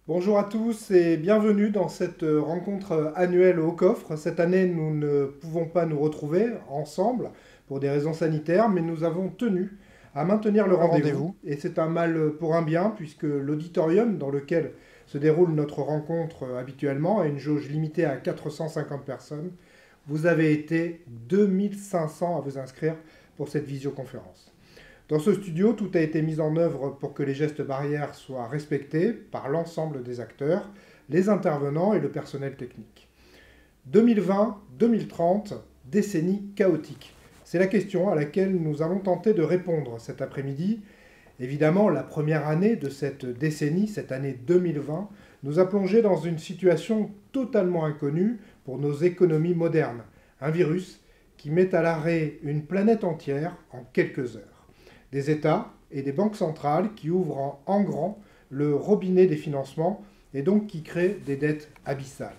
Bonjour à tous et bienvenue dans cette rencontre annuelle au coffre. Cette année, nous ne pouvons pas nous retrouver ensemble pour des raisons sanitaires, mais nous avons tenu à maintenir le rendez-vous. Et c'est un mal pour un bien, puisque l'auditorium dans lequel se déroule notre rencontre habituellement a une jauge limitée à 450 personnes. Vous avez été 2500 à vous inscrire pour cette visioconférence. Dans ce studio, tout a été mis en œuvre pour que les gestes barrières soient respectés par l'ensemble des acteurs, les intervenants et le personnel technique. 2020-2030, décennie chaotique. C'est la question à laquelle nous allons tenter de répondre cet après-midi. Évidemment, la première année de cette décennie, cette année 2020, nous a plongé dans une situation totalement inconnue pour nos économies modernes. Un virus qui met à l'arrêt une planète entière en quelques heures. Des États et des banques centrales qui ouvrent en grand le robinet des financements et donc qui créent des dettes abyssales.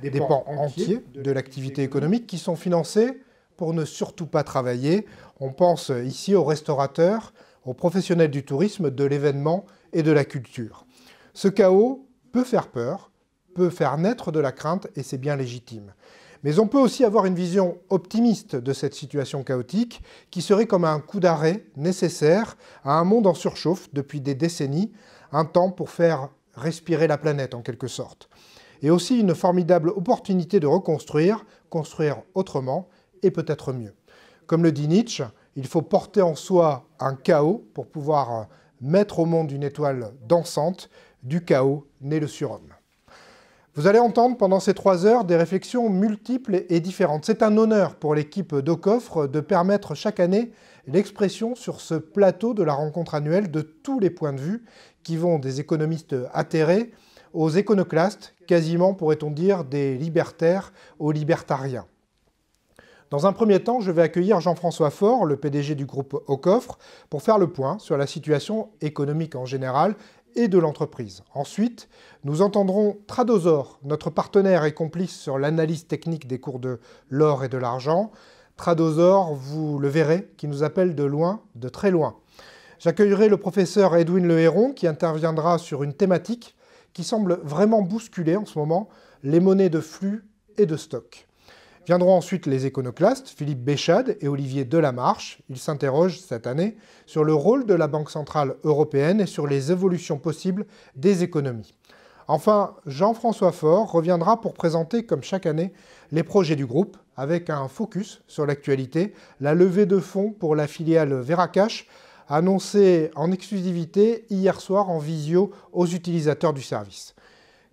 Des pans entiers de l'activité économique qui sont financés pour ne surtout pas travailler. On pense ici aux restaurateurs, aux professionnels du tourisme, de l'événement et de la culture. Ce chaos peut faire peur, peut faire naître de la crainte et c'est bien légitime. Mais on peut aussi avoir une vision optimiste de cette situation chaotique qui serait comme un coup d'arrêt nécessaire à un monde en surchauffe depuis des décennies, un temps pour faire respirer la planète en quelque sorte. Et aussi une formidable opportunité de reconstruire, construire autrement et peut-être mieux. Comme le dit Nietzsche, il faut porter en soi un chaos pour pouvoir mettre au monde une étoile dansante. Du chaos naît le surhomme. Vous allez entendre pendant ces 3 heures des réflexions multiples et différentes. C'est un honneur pour l'équipe d'Ocoffre de permettre chaque année l'expression sur ce plateau de la rencontre annuelle de tous les points de vue qui vont des économistes atterrés aux éconoclastes, quasiment pourrait-on dire des libertaires aux libertariens. Dans un premier temps, je vais accueillir Jean-François Faure, le PDG du groupe Ocoffre, pour faire le point sur la situation économique en général et de l'entreprise. Ensuite, nous entendrons Tradosor, notre partenaire et complice sur l'analyse technique des cours de l'or et de l'argent. Tradosor, vous le verrez, qui nous appelle de loin, de très loin. J'accueillerai le professeur Edwin Le Héron, qui interviendra sur une thématique qui semble vraiment bousculer en ce moment, les monnaies de flux et de stock. Viendront ensuite les éconoclastes, Philippe Béchade et Olivier Delamarche. Ils s'interrogent cette année sur le rôle de la Banque centrale européenne et sur les évolutions possibles des économies. Enfin, Jean-François Faure reviendra pour présenter, comme chaque année, les projets du groupe, avec un focus sur l'actualité, la levée de fonds pour la filiale Veracash, annoncée en exclusivité hier soir en visio aux utilisateurs du service.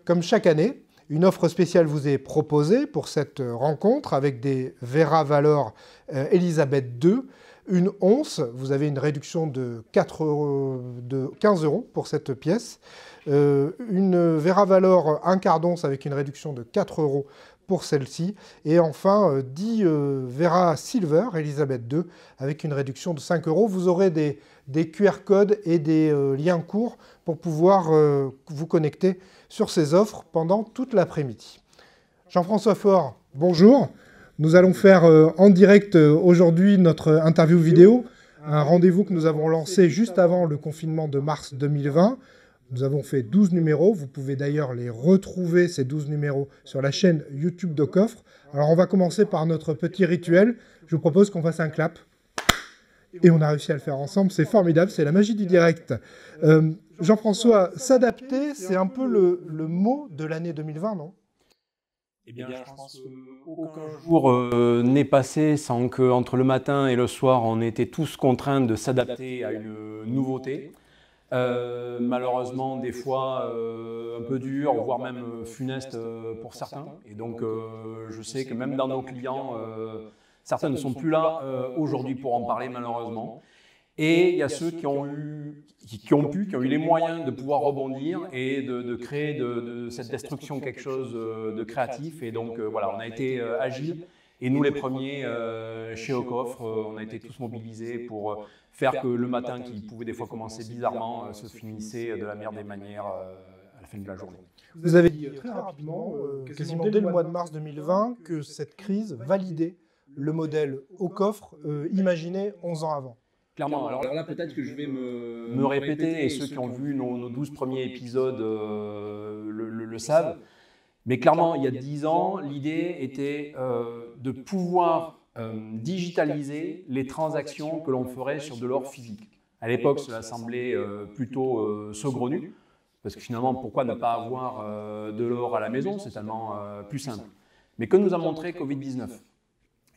Comme chaque année, une offre spéciale vous est proposée pour cette rencontre avec des Vera Valor Elisabeth II. Une once, vous avez une réduction de 15 € pour cette pièce. Une Vera Valor 1 quart d'once avec une réduction de 4 € pour celle-ci. Et enfin, 10 Vera Silver Elisabeth II avec une réduction de 5 €. Vous aurez des QR codes et des liens courts pour pouvoir vous connecter sur ces offres pendant toute l'après-midi. Jean-François Faure, bonjour. Nous allons faire en direct aujourd'hui notre interview vidéo, un rendez-vous que nous avons lancé juste avant le confinement de mars 2020. Nous avons fait 12 numéros. Vous pouvez d'ailleurs les retrouver, ces 12 numéros, sur la chaîne YouTube d'Ocoffre. Alors on va commencer par notre petit rituel. Je vous propose qu'on fasse un clap. Et on a réussi à le faire ensemble, c'est formidable, c'est la magie du direct. Jean-François, s'adapter, c'est un peu le mot de l'année 2020, non? Eh bien, je pense qu'aucun jour n'est passé sans qu'entre le matin et le soir, on était tous contraints de s'adapter à une nouveauté. Malheureusement, des fois un peu dur, voire même funeste pour certains. Et donc, je sais que même dans nos clients, certains ne sont plus là aujourd'hui pour en parler, malheureusement. Et il y a ceux qui ont eu les moyens de pouvoir rebondir et de créer de cette destruction quelque chose de créatif. Et donc voilà, on a été agiles. Et nous, les premiers, chez Ocoffre, on a été tous mobilisés pour faire que le matin, qui pouvait des fois commencer bizarrement, se finissait de la meilleure des manières à la fin de la journée. Vous avez dit très rapidement, quasiment dès le mois de mars 2020, que cette crise validait le modèle Ocoffre imaginé 11 ans avant. Clairement. Alors là, peut-être que je vais me répéter, et ceux qui ont vu nos 12 premiers épisodes le savent. Mais clairement, il y a 10 ans, l'idée était de pouvoir digitaliser les transactions que l'on ferait sur de l'or physique. À l'époque, cela semblait plutôt saugrenu, parce que finalement, pourquoi ne pas avoir de l'or à la maison? C'est tellement plus simple. Mais que nous a montré Covid-19?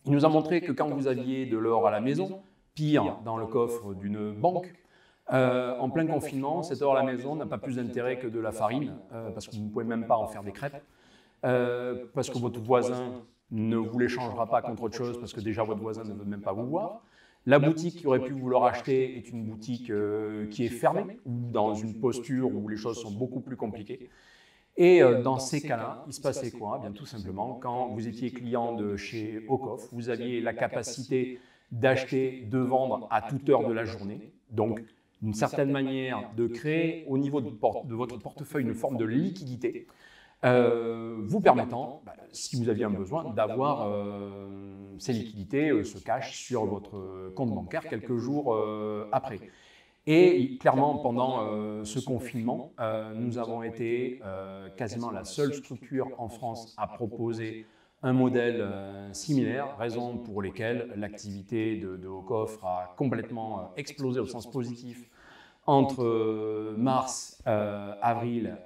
Il nous a montré que quand vous aviez de l'or à la maison, pire, dans le coffre d'une banque, en plein confinement, cet or à la maison n'a pas plus d'intérêt que de la farine, parce que vous ne pouvez même pas en faire des crêpes, parce que votre voisin ne vous l'échangera pas contre autre chose, parce que déjà votre voisin ne veut même pas vous voir. La boutique qui aurait pu vous le racheter est une boutique qui est fermée, ou dans une posture où les choses sont beaucoup plus compliquées. Et dans ces cas-là, il se passait quoi? Bien, tout simplement, quand vous étiez client de chez Ocoff, vous aviez la capacité d'acheter, de vendre à toute heure de la journée. Donc, d'une certaine manière, de créer au niveau de votre portefeuille une forme de liquidité, vous permettant, si vous aviez un besoin, d'avoir ces liquidités, ce cash sur votre compte bancaire quelques jours après. Et clairement, pendant ce confinement, nous avons été quasiment la seule structure en France à proposer un modèle similaire, raison pour lesquelles l'activité de Ocoff a complètement explosé au sens positif entre mars, avril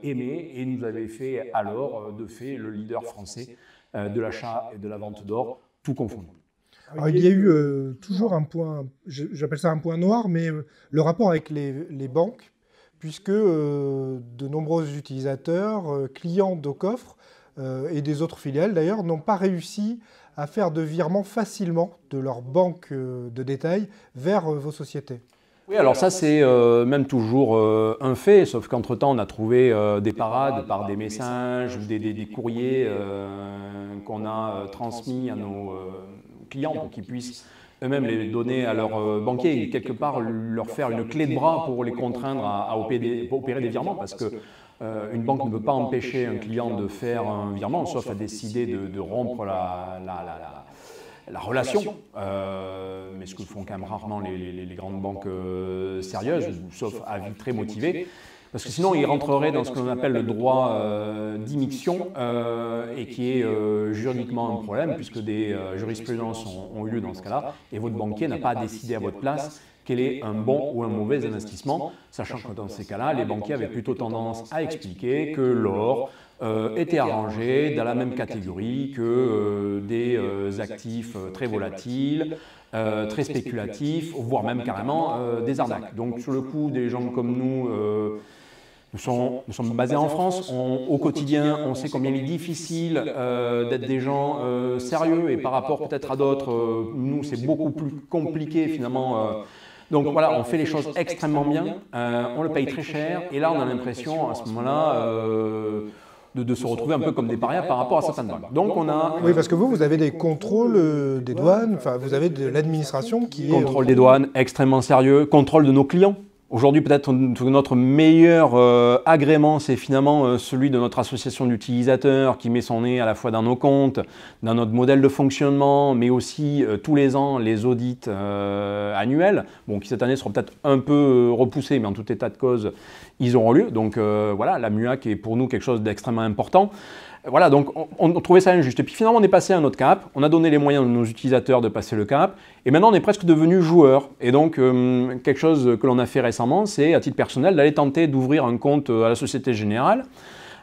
et mai, et nous avait fait alors de fait le leader français de l'achat et de la vente d'or, tout confondu. Alors, il y a eu toujours un point, j'appelle ça un point noir, mais le rapport avec les banques, puisque de nombreux utilisateurs, clients d'Ocoff et des autres filiales d'ailleurs, n'ont pas réussi à faire de virements facilement de leur banque de détail vers vos sociétés. Oui, alors ça c'est même toujours un fait, sauf qu'entre-temps on a trouvé des parades par des messages ou des courriers qu'on a transmis à nos clients pour qu'ils puissent eux-mêmes les donner à leurs banquiers et quelque part leur faire une clé de bras pour les contraindre à opérer des virements, parce que une banque ne peut pas empêcher un client de faire un virement, sauf à décider de rompre la relation, mais ce que font quand même rarement les grandes banques sérieuses, sauf avis très motivé, parce que sinon ils rentreraient dans ce qu'on appelle le droit d'immixtion, et qui est juridiquement un problème, puisque des jurisprudences ont eu lieu dans ce cas-là, et votre banquier n'a pas à décider à votre place quel est un bon ou un mauvais investissement, sachant que dans ces cas-là, les banquiers avaient plutôt tendance à expliquer que l'or était arrangé dans la même catégorie que des actifs très volatiles, très spéculatifs, voire même carrément des arnaques. Donc sur le coup, des gens comme nous, nous sommes basés en France, au quotidien, on sait combien il est difficile d'être des gens sérieux, et par rapport peut-être à d'autres, nous c'est beaucoup plus compliqué finalement. Donc voilà, on fait les choses extrêmement bien, on le paye très cher, et là on a l'impression à ce moment-là de se retrouver un peu comme des parias par rapport à certaines banques. Donc on a... Oui, parce que vous avez des contrôles des douanes, enfin vous avez de l'administration qui est... Contrôle des douanes, extrêmement sérieux, contrôle de nos clients. Aujourd'hui, peut-être notre meilleur agrément, c'est finalement celui de notre association d'utilisateurs qui met son nez à la fois dans nos comptes, dans notre modèle de fonctionnement, mais aussi tous les ans les audits annuels, bon, qui cette année seront peut-être un peu repoussés, mais en tout état de cause, ils auront lieu. Donc voilà, la MUAC est pour nous quelque chose d'extrêmement important. Voilà, donc on trouvait ça injuste. Et puis finalement, on est passé à un autre cap, on a donné les moyens à nos utilisateurs de passer le cap, et maintenant on est presque devenu joueur. Et donc, quelque chose que l'on a fait récemment, c'est, à titre personnel, d'aller tenter d'ouvrir un compte à la Société Générale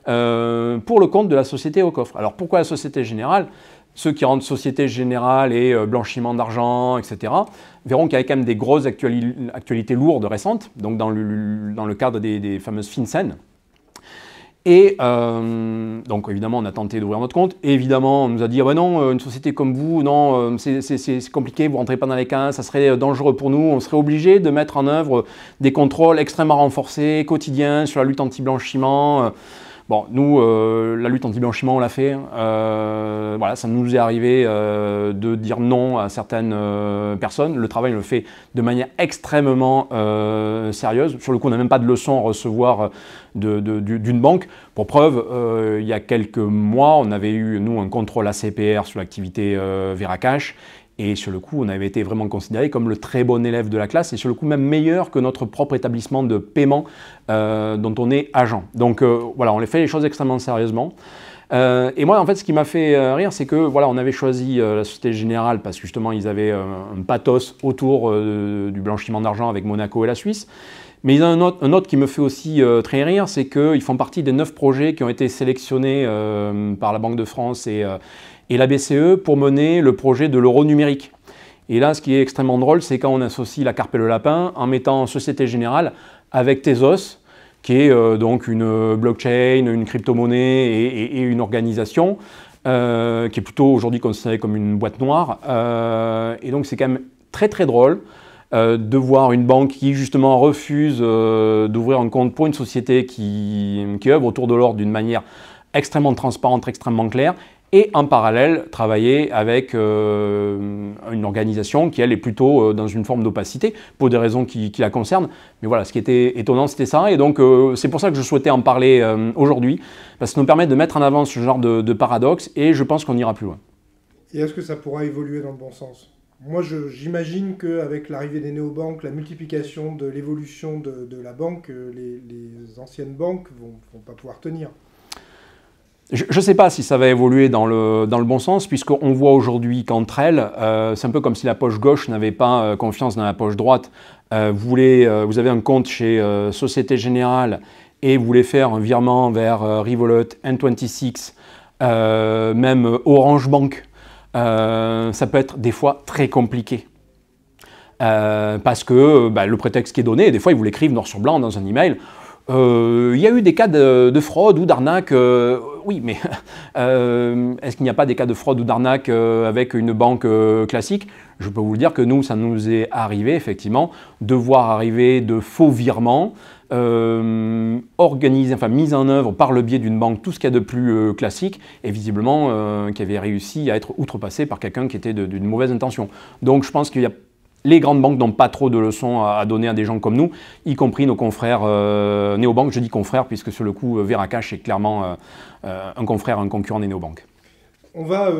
pour le compte de la société Ocoff. Alors pourquoi la Société Générale? Ceux qui rentrent Société Générale et blanchiment d'argent, etc., verront qu'il y a quand même des grosses actualités lourdes récentes, donc dans le cadre des fameuses FinCEN. Et donc évidemment on a tenté d'ouvrir notre compte, et évidemment on nous a dit ouais, non, une société comme vous, non, c'est compliqué, vous ne rentrez pas dans les cases, ça serait dangereux pour nous, on serait obligé de mettre en œuvre des contrôles extrêmement renforcés, quotidiens, sur la lutte anti-blanchiment. Bon, nous, la lutte anti-blanchiment, on l'a fait. Voilà, ça nous est arrivé de dire non à certaines personnes. Le travail, on le fait de manière extrêmement sérieuse. Sur le coup, on n'a même pas de leçon à recevoir d'une banque. Pour preuve, il y a quelques mois, on avait eu, nous, un contrôle ACPR sur l'activité Veracash. Et sur le coup, on avait été vraiment considéré comme le très bon élève de la classe et sur le coup même meilleur que notre propre établissement de paiement dont on est agent. Donc voilà, on a fait les choses extrêmement sérieusement. Et moi, en fait, ce qui m'a fait rire, c'est que voilà, on avait choisi la Société Générale parce que justement, ils avaient un pathos autour du blanchiment d'argent avec Monaco et la Suisse. Mais il y a un autre qui me fait aussi très rire, c'est qu'ils font partie des 9 projets qui ont été sélectionnés par la Banque de France et la BCE pour mener le projet de l'euro numérique. Et là, ce qui est extrêmement drôle, c'est quand on associe la carpe et le lapin en mettant Société Générale avec Tezos, qui est donc une blockchain, une crypto-monnaie et une organisation qui est plutôt aujourd'hui considérée comme une boîte noire. Et donc c'est quand même très très drôle de voir une banque qui justement refuse d'ouvrir un compte pour une société qui œuvre autour de l'or d'une manière extrêmement transparente, extrêmement claire, et en parallèle travailler avec une organisation qui elle est plutôt dans une forme d'opacité pour des raisons qui la concernent. Mais voilà, ce qui était étonnant c'était ça, et donc c'est pour ça que je souhaitais en parler aujourd'hui, parce que ça nous permet de mettre en avant ce genre de paradoxe, et je pense qu'on ira plus loin. Et est-ce que ça pourra évoluer dans le bon sens ? Moi, j'imagine qu'avec l'arrivée des néobanques, la multiplication de l'évolution de la banque, les anciennes banques vont pas pouvoir tenir. Je ne sais pas si ça va évoluer dans le bon sens, puisqu'on voit aujourd'hui qu'entre elles, c'est un peu comme si la poche gauche n'avait pas confiance dans la poche droite. Vous avez un compte chez Société Générale et vous voulez faire un virement vers Revolut, N26, même Orange Bank. Ça peut être des fois très compliqué. Parce que le prétexte qui est donné, des fois ils vous l'écrivent noir sur blanc dans un email. Il y a eu des cas de fraude ou d'arnaque, oui, mais est-ce qu'il n'y a pas des cas de fraude ou d'arnaque avec une banque classique? Je peux vous le dire que nous, ça nous est arrivé effectivement de voir arriver de faux virements organisés, enfin mis en œuvre par le biais d'une banque, tout ce qu'il y a de plus classique, et visiblement qui avait réussi à être outrepassé par quelqu'un qui était d'une mauvaise intention. Donc je pense qu'il y a les grandes banques n'ont pas trop de leçons à donner à des gens comme nous, y compris nos confrères néobanques. Je dis confrères puisque sur le coup, Veracash est clairement un confrère, un concurrent des néobanques. On va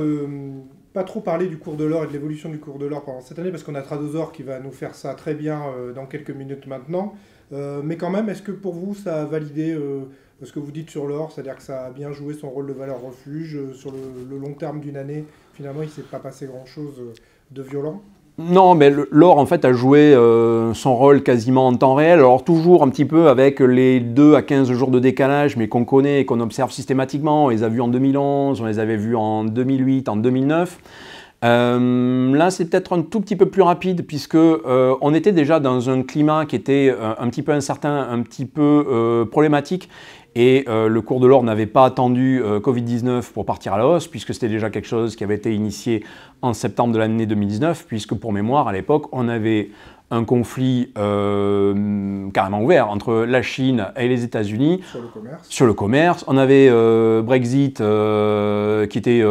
pas trop parler du cours de l'or et de l'évolution du cours de l'or pendant cette année parce qu'on a Tradosor qui va nous faire ça très bien dans quelques minutes maintenant. Mais quand même, est-ce que pour vous, ça a validé ce que vous dites sur l'or, c'est-à-dire que ça a bien joué son rôle de valeur refuge sur le long terme d'une année? Finalement, il ne s'est pas passé grand-chose de violent? Non, mais l'or en fait a joué son rôle quasiment en temps réel, alors toujours un petit peu avec les 2 à 15 jours de décalage, mais qu'on connaît et qu'on observe systématiquement. On les a vus en 2011, on les avait vus en 2008, en 2009. Là, c'est peut-être un tout petit peu plus rapide puisque on était déjà dans un climat qui était un petit peu incertain, un petit peu problématique. Et le cours de l'or n'avait pas attendu Covid-19 pour partir à la hausse, puisque c'était déjà quelque chose qui avait été initié en septembre de l'année 2019, puisque pour mémoire, à l'époque, on avait un conflit carrément ouvert entre la Chine et les États-Unis sur le commerce. On avait Brexit qui était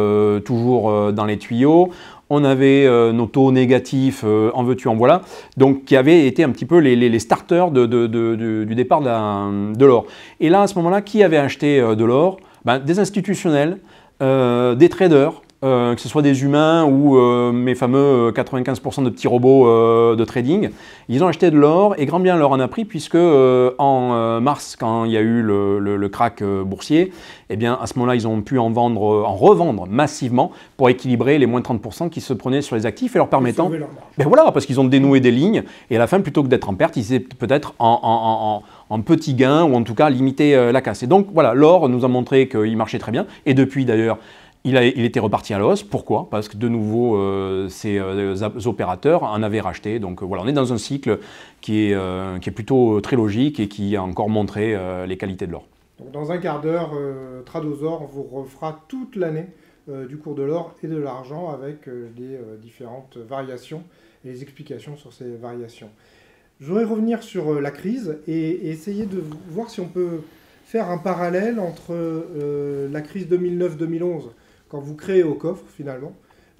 toujours dans les tuyaux. On avait nos taux négatifs, en veux-tu, en voilà, donc qui avaient été un petit peu les starters du départ de l'or. Et là, à ce moment-là, qui avait acheté de l'or? Des institutionnels, des traders, que ce soit des humains ou mes fameux 95% de petits robots de trading. Ils ont acheté de l'or et grand bien l'or en a pris puisque en mars, quand il y a eu le crack boursier, eh bien à ce moment-là, ils ont pu en revendre massivement pour équilibrer les moins 30% qui se prenaient sur les actifs et leur permettant... Ben voilà, parce qu'ils ont dénoué des lignes et à la fin, plutôt que d'être en perte, ils étaient peut-être en petit gain ou en tout cas limiter la casse. Et donc voilà, l'or nous a montré qu'il marchait très bien et depuis d'ailleurs, il était reparti à la hausse. Pourquoi? Parce que de nouveau, ces opérateurs en avaient racheté. Donc voilà, on est dans un cycle qui est plutôt très logique et qui a encore montré les qualités de l'or. Donc dans un quart d'heure, Tradosor vous refera toute l'année du cours de l'or et de l'argent avec les différentes variations et les explications sur ces variations. Je voudrais revenir sur la crise et essayer de voir si on peut faire un parallèle entre la crise 2009-2011, quand vous créez Aucoffre, finalement,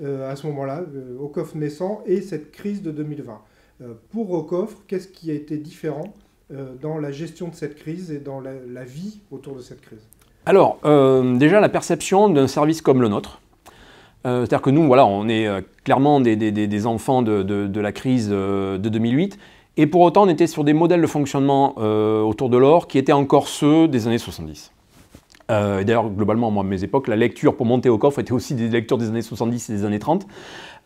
à ce moment-là, Aucoffre naissant, et cette crise de 2020. Pour Aucoffre, qu'est-ce qui a été différent dans la gestion de cette crise et dans la vie autour de cette crise? Alors, déjà, la perception d'un service comme le nôtre, C'est-à-dire que nous, voilà, on est clairement des enfants de la crise de 2008. Et pour autant, on était sur des modèles de fonctionnement autour de l'or qui étaient encore ceux des années 70. D'ailleurs, globalement, moi, à mes époques, la lecture pour monter au coffre était aussi des lectures des années 70 et des années 30.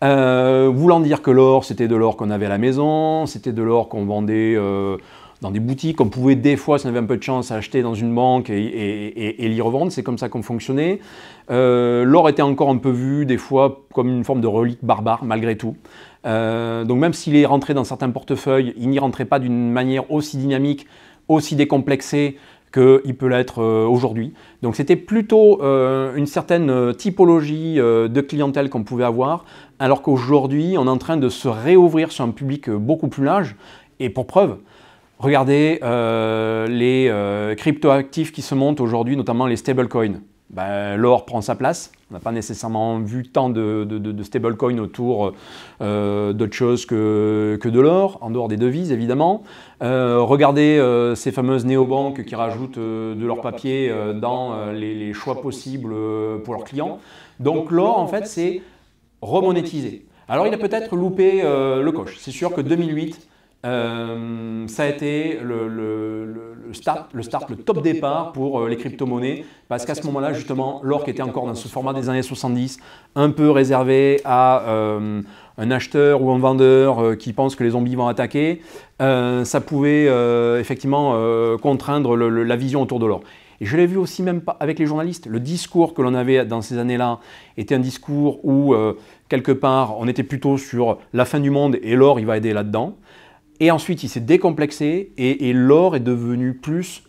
Voulant dire que l'or, c'était de l'or qu'on avait à la maison, c'était de l'or qu'on vendait dans des boutiques, on pouvait des fois, si on avait un peu de chance, acheter dans une banque et l'y revendre. C'est comme ça qu'on fonctionnait. L'or était encore un peu vu, des fois, comme une forme de relique barbare, malgré tout. Donc même s'il est rentré dans certains portefeuilles, il n'y rentrait pas d'une manière aussi dynamique, aussi décomplexée qu'il peut l'être aujourd'hui. Donc c'était plutôt une certaine typologie de clientèle qu'on pouvait avoir, alors qu'aujourd'hui, on est en train de se réouvrir sur un public beaucoup plus large. Et pour preuve, regardez les cryptoactifs qui se montent aujourd'hui, notamment les stablecoins. Ben, l'or prend sa place. On n'a pas nécessairement vu tant de stablecoins autour d'autre chose que de l'or, en dehors des devises évidemment. Regardez ces fameuses néobanques qui rajoutent de leur papier dans les choix possibles pour leurs clients. Donc l'or, en fait, c'est remonétisé. Alors il a peut-être loupé le coche. C'est sûr que 2008, ça a été le top départ pour les crypto-monnaies, parce qu'à ce moment-là, justement, l'or qui était encore dans ce format des années 70, un peu réservé à un acheteur ou un vendeur qui pense que les zombies vont attaquer, ça pouvait effectivement contraindre la vision autour de l'or. Et je l'ai vu aussi même avec les journalistes. Le discours que l'on avait dans ces années-là était un discours où, quelque part, on était plutôt sur la fin du monde et l'or, il va aider là-dedans. Et ensuite, il s'est décomplexé et l'or est devenu plus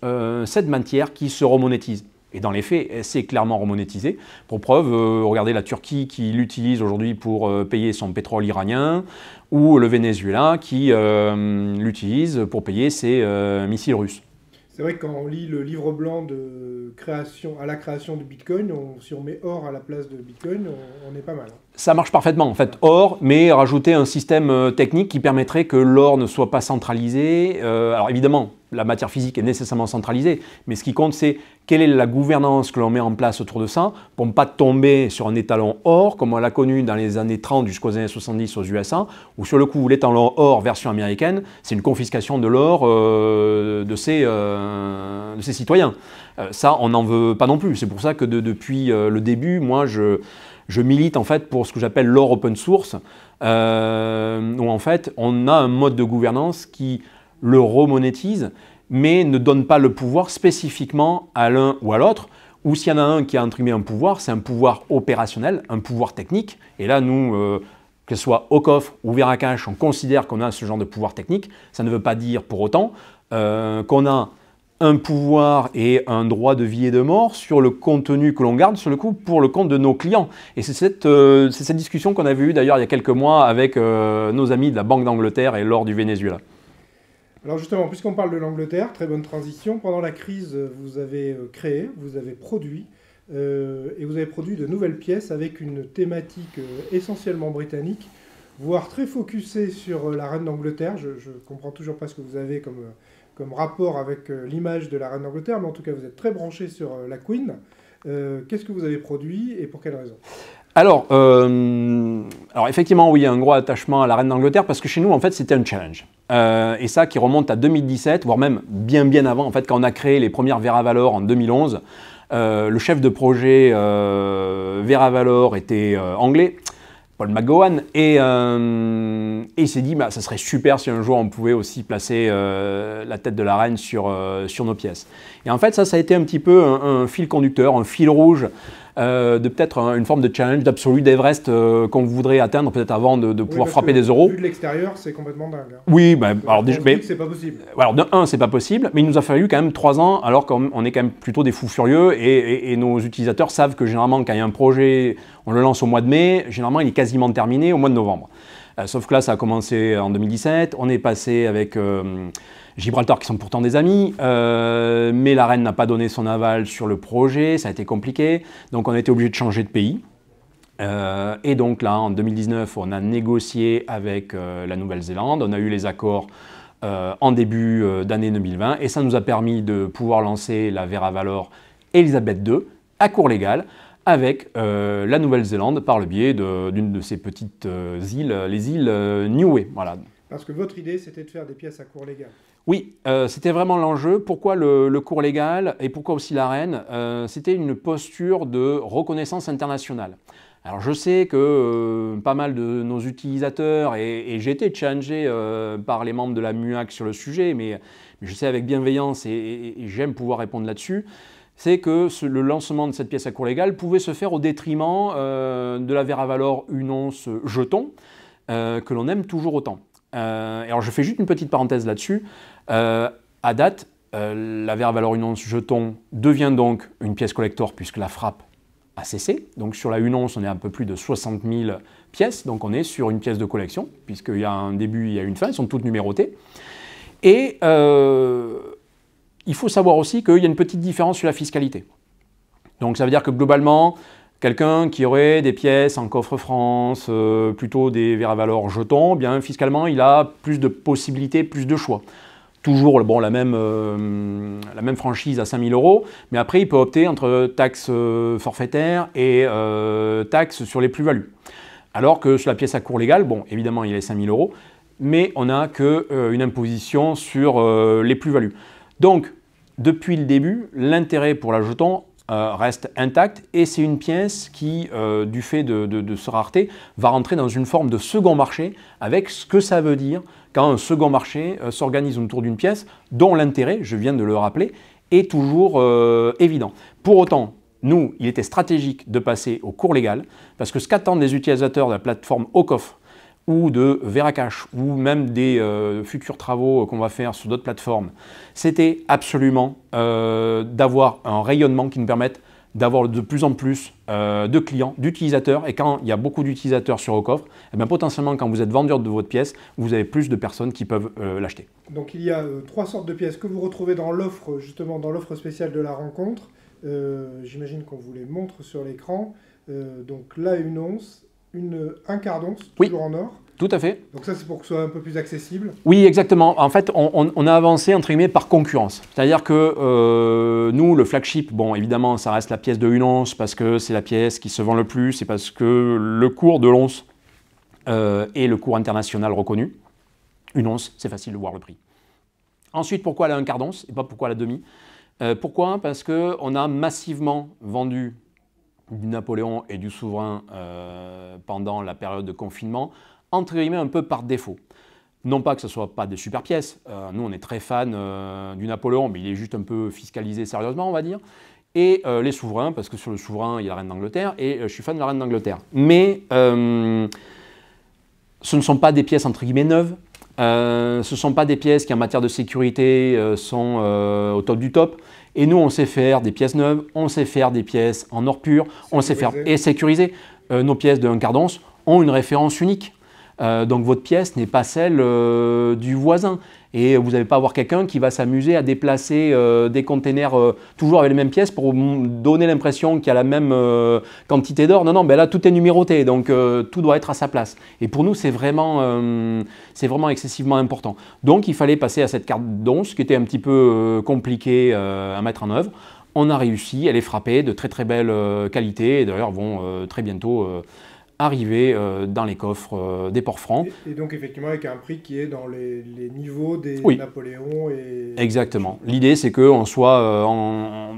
cette matière qui se remonétise. Et dans les faits, elle s'est clairement remonétisée. Pour preuve, regardez la Turquie qui l'utilise aujourd'hui pour payer son pétrole iranien, ou le Venezuela qui l'utilise pour payer ses missiles russes. C'est vrai que quand on lit le livre blanc à la création du Bitcoin, si on met or à la place de Bitcoin, on est pas mal. Ça marche parfaitement, en fait, or, mais rajouter un système technique qui permettrait que l'or ne soit pas centralisé. Alors évidemment, la matière physique est nécessairement centralisée, mais ce qui compte, c'est quelle est la gouvernance que l'on met en place autour de ça pour ne pas tomber sur un étalon or, comme on l'a connu dans les années 30 jusqu'aux années 70 aux USA, où sur le coup, l'étalon or version américaine, c'est une confiscation de l'or de ses citoyens. Ça, on n'en veut pas non plus. C'est pour ça que depuis le début, moi, je milite en fait pour ce que j'appelle l'or open source, où en fait, on a un mode de gouvernance qui le remonétise, mais ne donne pas le pouvoir spécifiquement à l'un ou à l'autre, ou s'il y en a un qui a imprimé un pouvoir, c'est un pouvoir opérationnel, un pouvoir technique, et là nous, que ce soit au coffre ou Veracash, on considère qu'on a ce genre de pouvoir technique. Ça ne veut pas dire pour autant qu'on a un pouvoir et un droit de vie et de mort sur le contenu que l'on garde, sur le coup, pour le compte de nos clients. Et c'est cette discussion qu'on avait eue d'ailleurs il y a quelques mois avec nos amis de la Banque d'Angleterre et l'or du Venezuela. Alors justement, puisqu'on parle de l'Angleterre, très bonne transition, pendant la crise, vous avez créé, vous avez produit, et vous avez produit de nouvelles pièces avec une thématique essentiellement britannique, voire très focusée sur la reine d'Angleterre. Je ne comprends toujours pas ce que vous avez comme rapport avec l'image de la reine d'Angleterre, mais en tout cas, vous êtes très branché sur la Queen. Qu'est-ce que vous avez produit et pour quelle raison ? Alors effectivement, oui, il y a un gros attachement à la reine d'Angleterre parce que chez nous, en fait, c'était un challenge. Et ça qui remonte à 2017, voire même bien avant, en fait, quand on a créé les premières Veravalor en 2011, le chef de projet Veravalor était anglais, Paul McGowan, et il s'est dit, bah, ça serait super si un jour on pouvait aussi placer la tête de la reine sur nos pièces. Et en fait, ça a été un petit peu un fil conducteur, un fil rouge, de peut-être une forme de challenge, d'absolu, d'Everest qu'on voudrait atteindre peut-être avant de pouvoir frapper des euros. Vu de l'extérieur, c'est complètement dingue. Hein. Oui, bah, alors déjà, mais c'est pas possible. Alors de un, c'est pas possible, mais il nous a fallu quand même 3 ans, alors qu'on est quand même plutôt des fous furieux, et nos utilisateurs savent que généralement quand il y a un projet, on le lance au mois de mai, généralement il est quasiment terminé au mois de novembre. Sauf que là, ça a commencé en 2017, on est passé avec Gibraltar, qui sont pourtant des amis, mais la reine n'a pas donné son aval sur le projet, ça a été compliqué, donc on a été obligé de changer de pays. Et donc là, en 2019, on a négocié avec la Nouvelle-Zélande, on a eu les accords en début d'année 2020, et ça nous a permis de pouvoir lancer la Veravalor Elisabeth II à cours légal, avec la Nouvelle-Zélande par le biais d'une de ces petites îles, les îles Niue. Voilà. Parce que votre idée, c'était de faire des pièces à cours légal. Oui, c'était vraiment l'enjeu. Pourquoi le cours légal et pourquoi aussi l'arène? C'était une posture de reconnaissance internationale. Alors je sais que pas mal de nos utilisateurs, et j'ai été challengé par les membres de la MUAC sur le sujet, mais je sais avec bienveillance et j'aime pouvoir répondre là-dessus, c'est que le lancement de cette pièce à cours légal pouvait se faire au détriment de la Vera Valor une once jeton, que l'on aime toujours autant. Alors je fais juste une petite parenthèse là-dessus. À date, la Vera Valor une once jeton devient donc une pièce collector puisque la frappe a cessé. Donc sur la une once, on est à un peu plus de 60 000 pièces. Donc on est sur une pièce de collection puisqu'il y a un début, il y a une fin, elles sont toutes numérotées. Et il faut savoir aussi qu'il y a une petite différence sur la fiscalité. Donc ça veut dire que globalement, quelqu'un qui aurait des pièces en coffre France, plutôt des Vera Valor jetons, bien fiscalement, il a plus de possibilités, plus de choix. Toujours bon, la même franchise à 5 000 €, mais après il peut opter entre taxes forfaitaires et taxes sur les plus-values. Alors que sur la pièce à cours légal, bon, évidemment il y a les 5 000 €, mais on n'a qu'une imposition sur les plus-values. Donc, depuis le début, l'intérêt pour la jeton reste intact et c'est une pièce qui, du fait de sa rareté, va rentrer dans une forme de second marché avec ce que ça veut dire quand un second marché s'organise autour d'une pièce dont l'intérêt, je viens de le rappeler, est toujours évident. Pour autant, nous, il était stratégique de passer au cours légal parce que ce qu'attendent les utilisateurs de la plateforme Ocoff ou de Veracash, ou même des futurs travaux qu'on va faire sur d'autres plateformes, c'était absolument d'avoir un rayonnement qui nous permette d'avoir de plus en plus de clients, d'utilisateurs. Et quand il y a beaucoup d'utilisateurs sur Ocoff, eh bien, potentiellement, quand vous êtes vendeur de votre pièce, vous avez plus de personnes qui peuvent l'acheter. Donc il y a 3 sortes de pièces que vous retrouvez dans l'offre, justement dans l'offre spéciale de la rencontre. J'imagine qu'on vous les montre sur l'écran. Donc là, une once, un quart d'once, toujours en or. Tout à fait. Donc ça, c'est pour que ce soit un peu plus accessible. Oui, exactement. En fait, on a avancé, entre guillemets, par concurrence. C'est-à-dire que nous, le flagship, bon, évidemment, ça reste la pièce de une once parce que c'est la pièce qui se vend le plus et parce que le cours de l'once est le cours international reconnu. Une once, c'est facile de voir le prix. Ensuite, pourquoi la un quart d'once et pas pourquoi la demi? Pourquoi? Parce qu'on a massivement vendu du Napoléon et du Souverain pendant la période de confinement, entre guillemets un peu par défaut. Non pas que ce ne soit pas des super pièces, nous on est très fans du Napoléon, mais il est juste un peu fiscalisé sérieusement on va dire, et les souverains, parce que sur le souverain il y a la reine d'Angleterre, et je suis fan de la reine d'Angleterre. Mais ce ne sont pas des pièces entre guillemets neuves, ce ne sont pas des pièces qui en matière de sécurité sont au top du top. Et nous, on sait faire des pièces neuves, on sait faire des pièces en or pur, on sait faire et sécuriser. Nos pièces de un quart d'once ont une référence unique. Donc votre pièce n'est pas celle du voisin. Et vous n'allez pas avoir quelqu'un qui va s'amuser à déplacer des containers toujours avec les mêmes pièces pour donner l'impression qu'il y a la même quantité d'or. Non, non, ben là tout est numéroté, donc tout doit être à sa place. Et pour nous, c'est vraiment excessivement important. Donc il fallait passer à cette carte d'once qui était un petit peu compliquée à mettre en œuvre. On a réussi, elle est frappée de très très belle qualité et d'ailleurs vont très bientôt arriver dans les coffres des ports francs. Et donc effectivement avec un prix qui est dans les niveaux des Napoléon et... Exactement. L'idée c'est qu'on soit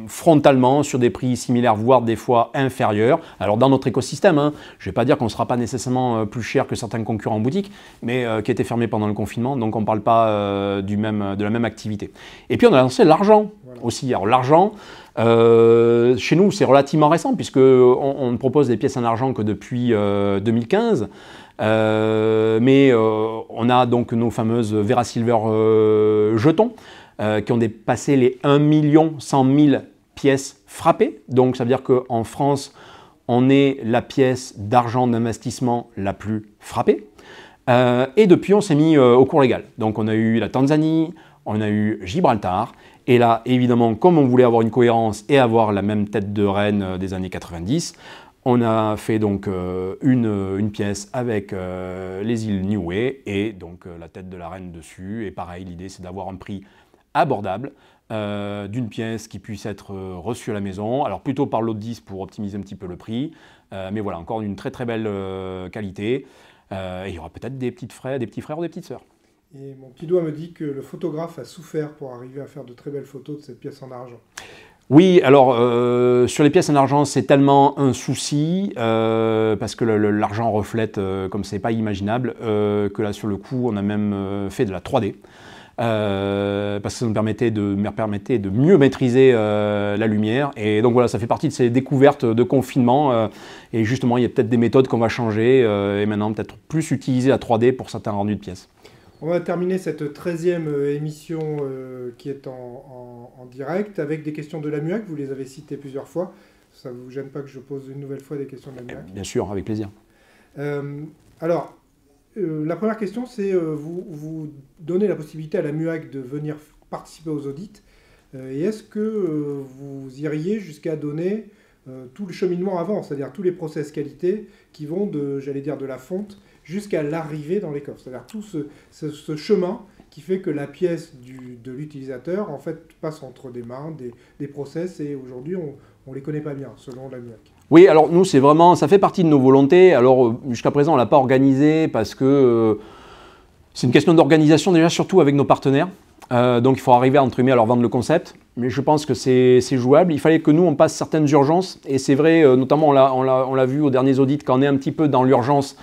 frontalement sur des prix similaires, voire des fois inférieurs. Alors dans notre écosystème, hein, je ne vais pas dire qu'on ne sera pas nécessairement plus cher que certains concurrents en boutique, mais qui étaient fermés pendant le confinement, donc on ne parle pas de la même activité. Et puis on a lancé l'argent aussi. Alors l'argent, chez nous, c'est relativement récent puisqu'on ne propose des pièces en argent que depuis 2015. Mais on a donc nos fameuses Vera Silver jetons qui ont dépassé les 1 100 000 pièces frappées. Donc ça veut dire qu'en France, on est la pièce d'argent d'investissement la plus frappée. Et depuis, on s'est mis au cours légal. Donc on a eu la Tanzanie, on a eu Gibraltar. Et là, évidemment, comme on voulait avoir une cohérence et avoir la même tête de reine des années 90, on a fait donc une pièce avec les îles Niue et donc la tête de la reine dessus. Et pareil, l'idée c'est d'avoir un prix abordable, d'une pièce qui puisse être reçue à la maison, alors plutôt par lot de 10 pour optimiser un petit peu le prix, mais voilà, encore d'une très très belle qualité, et il y aura peut-être des petits frères ou des petites sœurs. Et mon petit doigt me dit que le photographe a souffert pour arriver à faire de très belles photos de cette pièce en argent. Oui, alors sur les pièces en argent, c'est tellement un souci, parce que l'argent reflète comme c'est pas imaginable, que là sur le coup, on a même fait de la 3D. Parce que ça nous permettait de mieux maîtriser la lumière. Et donc voilà, ça fait partie de ces découvertes de confinement. Et justement, il y a peut-être des méthodes qu'on va changer et maintenant peut-être plus utiliser la 3D pour certains rendus de pièces. On va terminer cette 13e émission qui est en direct avec des questions de la MUAC. Vous les avez citées plusieurs fois. Ça ne vous gêne pas que je pose une nouvelle fois des questions de la MUAC? Bien sûr, avec plaisir. La première question, c'est vous donnez la possibilité à la MUAC de venir participer aux audits. Et est-ce que vous iriez jusqu'à donner tout le cheminement avant, c'est-à-dire tous les process qualité qui vont de la fonte jusqu'à l'arrivée dans les coffres, c'est-à-dire tout ce chemin qui fait que la pièce de l'utilisateur en fait passe entre des mains, des process, et aujourd'hui on les connaît pas bien selon la MUAC. Oui, alors nous, c'est vraiment, ça fait partie de nos volontés. Alors jusqu'à présent, on ne l'a pas organisé parce que c'est une question d'organisation déjà, surtout avec nos partenaires. Donc il faut arriver entre guillemets à leur vendre le concept, mais je pense que c'est jouable. Il fallait que nous, on passe certaines urgences, et c'est vrai, notamment on l'a vu aux derniers audits, quand on est un petit peu dans l'urgence,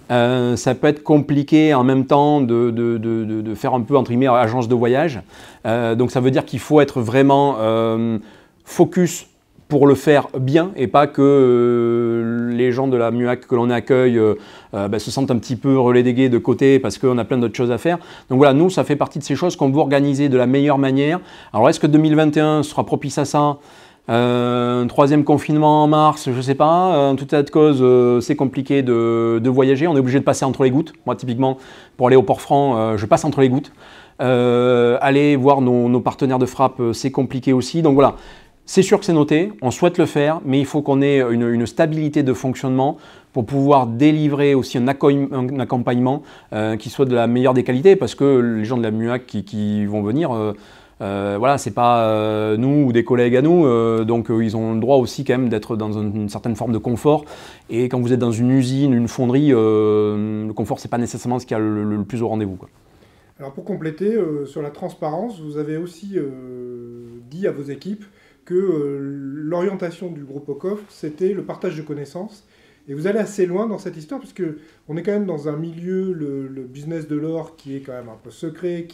ça peut être compliqué en même temps de faire un peu entre guillemets agence de voyage. Donc ça veut dire qu'il faut être vraiment focus pour le faire bien, et pas que les gens de la MUAC que l'on accueille se sentent un petit peu relégués de côté parce qu'on a plein d'autres choses à faire. Donc voilà, nous, ça fait partie de ces choses qu'on veut organiser de la meilleure manière. Alors est-ce que 2021 sera propice à ça? Un troisième confinement en mars, je ne sais pas. En tout état de cause, c'est compliqué de voyager. On est obligé de passer entre les gouttes. Moi, typiquement, pour aller au Port-Franc, je passe entre les gouttes. Aller voir nos partenaires de frappe, c'est compliqué aussi. Donc voilà. C'est sûr que c'est noté, on souhaite le faire, mais il faut qu'on ait une stabilité de fonctionnement pour pouvoir délivrer aussi un accompagnement qui soit de la meilleure des qualités, parce que les gens de la MUAC qui vont venir, voilà, c'est pas nous ou des collègues à nous, donc ils ont le droit aussi quand même d'être dans une certaine forme de confort. Et quand vous êtes dans une usine, une fonderie, le confort, c'est pas nécessairement ce qui a le plus au rendez-vous, quoi. Alors pour compléter, sur la transparence, vous avez aussi dit à vos équipes que l'orientation du groupe Ocoffre, c'était le partage de connaissances. Et vous allez assez loin dans cette histoire, puisque on est quand même dans un milieu, le business de l'or, qui est quand même un peu secret,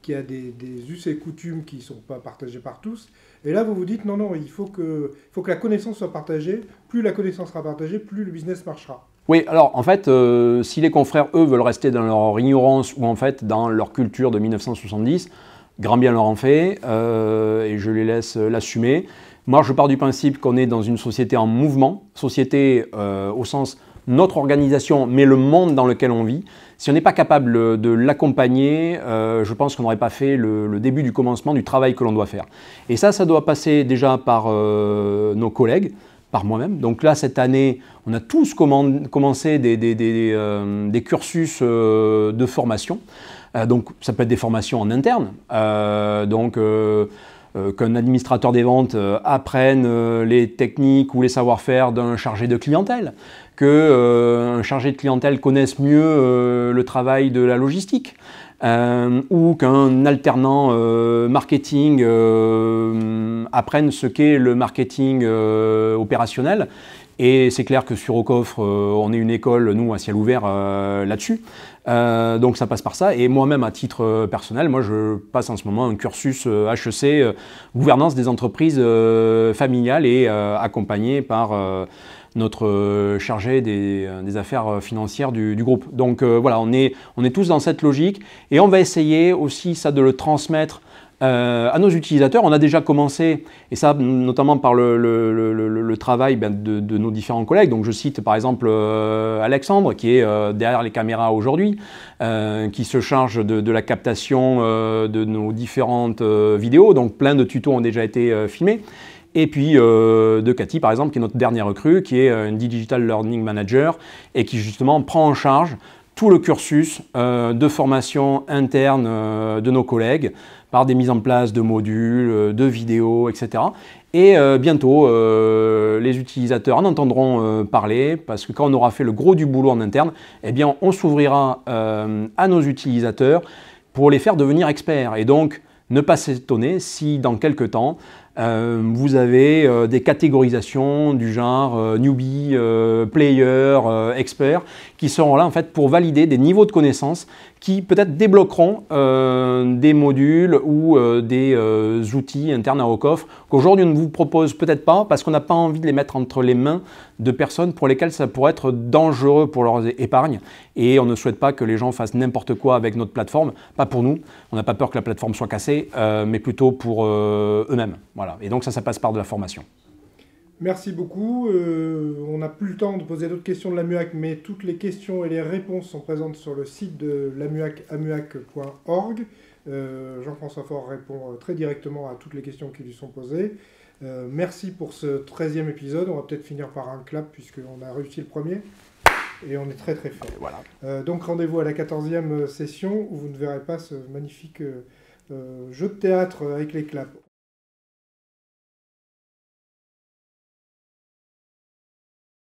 qui a des us et coutumes qui ne sont pas partagés par tous. Et là, vous vous dites, non, il faut que la connaissance soit partagée. Plus la connaissance sera partagée, plus le business marchera. Oui, alors en fait, si les confrères, eux, veulent rester dans leur ignorance ou en fait dans leur culture de 1970, grand bien leur en fait, et je les laisse l'assumer. Moi, je pars du principe qu'on est dans une société en mouvement, société au sens notre organisation, mais le monde dans lequel on vit. Si on n'est pas capable de l'accompagner, je pense qu'on n'aurait pas fait le début du commencement du travail que l'on doit faire. Et ça doit passer déjà par nos collègues, par moi-même. Donc là, cette année, on a tous commencé des cursus de formation. Donc ça peut être des formations en interne, qu'un administrateur des ventes apprenne les techniques ou les savoir-faire d'un chargé de clientèle, qu'un chargé de clientèle connaisse mieux le travail de la logistique, ou qu'un alternant marketing apprenne ce qu'est le marketing opérationnel. Et c'est clair que sur Ocoffre, on est une école, nous, à ciel ouvert là-dessus. Donc ça passe par ça. Et moi-même, à titre personnel, moi, je passe en ce moment un cursus HEC, gouvernance des entreprises familiales, et accompagné par notre chargé des affaires financières du groupe. Donc voilà, on est tous dans cette logique. Et on va essayer aussi ça de le transmettre à nos utilisateurs. On a déjà commencé, et ça notamment par le travail de nos différents collègues. Donc je cite par exemple Alexandre, qui est derrière les caméras aujourd'hui, qui se charge de la captation de nos différentes vidéos. Donc plein de tutos ont déjà été filmés. Et puis de Cathy par exemple, qui est notre dernière recrue, qui est une Digital Learning Manager, et qui justement prend en charge tout le cursus de formation interne de nos collègues, par des mises en place de modules, de vidéos, etc. Et bientôt, les utilisateurs en entendront parler, parce que quand on aura fait le gros du boulot en interne, eh bien, on s'ouvrira à nos utilisateurs pour les faire devenir experts. Et donc, ne pas s'étonner si dans quelques temps, vous avez des catégorisations du genre newbie, player, expert, qui seront là en fait pour valider des niveaux de connaissances qui peut-être débloqueront des modules ou des outils internes à Ocoff qu'aujourd'hui on ne vous propose peut-être pas parce qu'on n'a pas envie de les mettre entre les mains de personnes pour lesquelles ça pourrait être dangereux pour leur épargne, et on ne souhaite pas que les gens fassent n'importe quoi avec notre plateforme, pas pour nous, on n'a pas peur que la plateforme soit cassée, mais plutôt pour eux-mêmes. Voilà. Et donc ça passe par de la formation. Merci beaucoup. On n'a plus le temps de poser d'autres questions de l'AMUAC, mais toutes les questions et les réponses sont présentes sur le site de l'AMUAC, amuac.org. Jean-François Faure répond très directement à toutes les questions qui lui sont posées. Merci pour ce 13e épisode. On va peut-être finir par un clap puisqu'on a réussi le premier. Et on est très très fort. Voilà. Donc rendez-vous à la 14e session où vous ne verrez pas ce magnifique jeu de théâtre avec les claps.